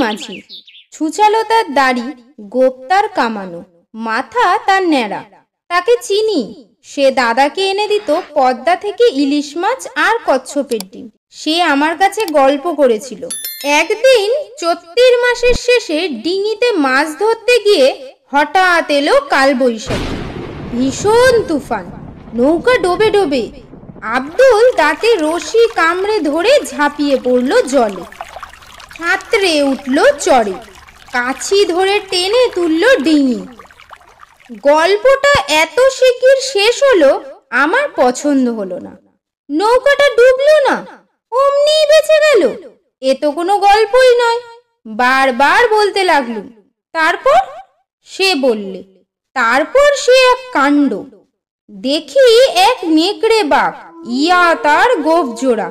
মাঝি, ছুচালো তার দাড়ি, গোপ তার কামানো, মাথা তার ন্যাড়া। তাকে চিনি। সে দাদাকে এনে দিত পদ্মা থেকে ইলিশ মাছ আর কচ্ছপের ডিম। সে আমার কাছে গল্প করেছিল। একদিন চৈত্র মাসের শেষে ডিঙিতে মাছ ধরতে গিয়ে হঠাৎ এলো কালবৈশাখী। ভীষণ তুফান, নৌকা ডোবে ডোবে। আব্দুল দাঁতে রশি কামড়ে ধরে ঝাঁপিয়ে পড়ল জলে। হাতড়ে উঠল চড়ে, কাছি ধরে টেনে তুলল ডিঙি। গল্পটা এত শিগগির শেষ হলো আমার পছন্দ হলো না। নৌকাটা ডুবলো না, অমনিই বেঁচে গেল। এ তো কোনো গল্পই নয়। বারবার বলতে লাগলুম। তারপর সে বললে, তারপর সে এক কাণ্ড। দেখি এক নেকড়ে বাঘ, ইয়া তার গোফ জোড়া।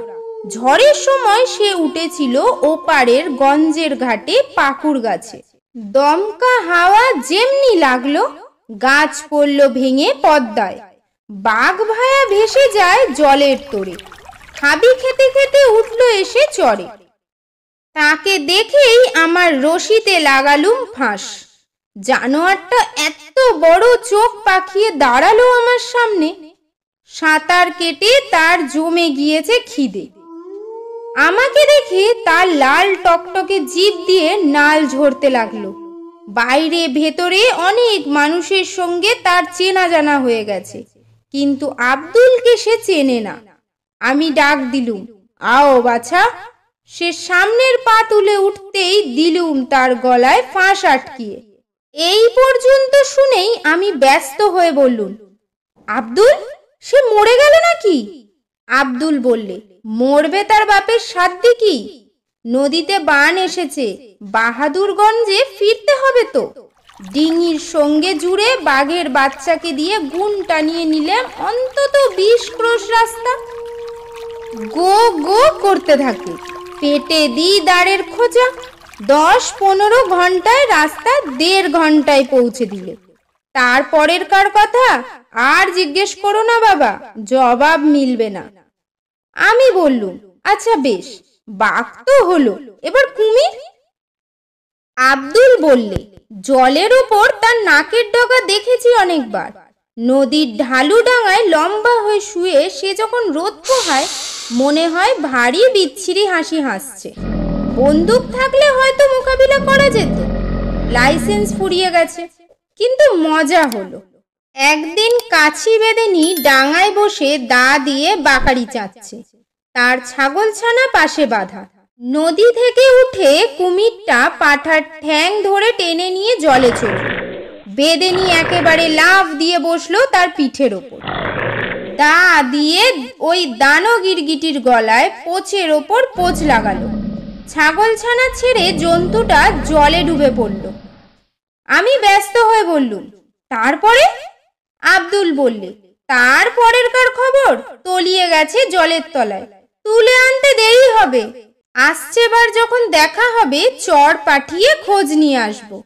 ঝড়ের সময় সে উঠেছিল ওপারের গঞ্জের ঘাটে পাকুড় গাছে। দমকা হাওয়া যেমনি লাগলো, গাছ পড়ল ভেঙে পদ্মায়। বাঘ ভায়া ভেসে যায় জলের তোড়ে। হাবি খেতে খেতে উঠল এসে চড়ে। তাকে দেখেই আমার রশিতে লাগালুম ফাঁস। জানোয়ারটা এত বড় চোখ পাকিয়ে দাঁড়ালো আমার সামনে। সাঁতার কেটে তার জমে গিয়েছে খিদে। আমাকে দেখে তার লাল টকটকে জিভ দিয়ে নাল ঝরতে লাগলো। বাইরে ভেতরে অনেক মানুষের সঙ্গে তার চেনা জানা হয়ে গেছে, কিন্তু আব্দুলকে সে চেনে না। আমি ডাক দিলুম, আও বাছা। সে সামনের পা তুলে উঠতেই দিলুম তার গলায় ফাঁস আটকিয়ে। এই পর্যন্ত শুনেই আমি ব্যস্ত হয়ে বললুম, আব্দুল, সে মরে গেল নাকি? আব্দুল বললে, মরবে তার বাপের সাধ্যি কি? নদীতে বান এসেছে, বাহাদুরগঞ্জে ফিরতে হবে তো। ডিঙির সঙ্গে জুড়ে বাঘের বাচ্চাকে দিয়ে গুণ টানিয়ে নিলাম অন্তত 20 ক্রোশ রাস্তা। গো গো করতে থাকে। পেটে দিই দাঁড়ের খোঁজা। 10-15 ঘন্টায় রাস্তা 1.5 ঘন্টায় পৌঁছে দিলে। তারপরের কার কথা আর জিজ্ঞেস করো না বাবা, জবাব মিলবে না। আমি বললুম, আচ্ছা বেশ, বাঘ তো হলো, এবার কুমির? আব্দুল বললে, জলের ওপর তার নাকের ডগা দেখেছি অনেকবার। নদীর ঢালু ডাঙায় লম্বা হয়ে শুয়ে সে যখন রোদ পোহায়, মনে হয় ভারী বিচ্ছিরি হাসি হাসছে। বন্দুক থাকলে হয়তো মোকাবিলা করা যেত। লাইসেন্স ফুরিয়ে গেছে, কিন্তু মজা হলো। একদিন কাছি বেঁধেনি ডাঙায় বসে দা দিয়ে বাকারি চাচ্ছে। তার ছাগলছানা পাশে বাঁধা। নদী থেকে উঠে কুমিরটা পাঠার ঠ্যাং ধরে টেনে নিয়ে জলে চলল। বেদেনি একেবারে লাফ দিয়ে বসলো তার পিঠের ওপর। দা দিয়ে ওই দানো গিরগিটির গলায় পোচের ওপর পোচ লাগালো। ছাগলছানা ছেড়ে জন্তুটা জলে ডুবে পড়ল। আমি ব্যস্ত হয়ে বললুম, তারপরে? আব্দুল বললে, তারপরের কার খবর? তলিয়ে গেছে জলের তলায়, তুলে আনতে দেরি হবে। আসছে বার যখন দেখা হবে চড় পাঠিয়ে খোঁজ নিয়ে আসবো।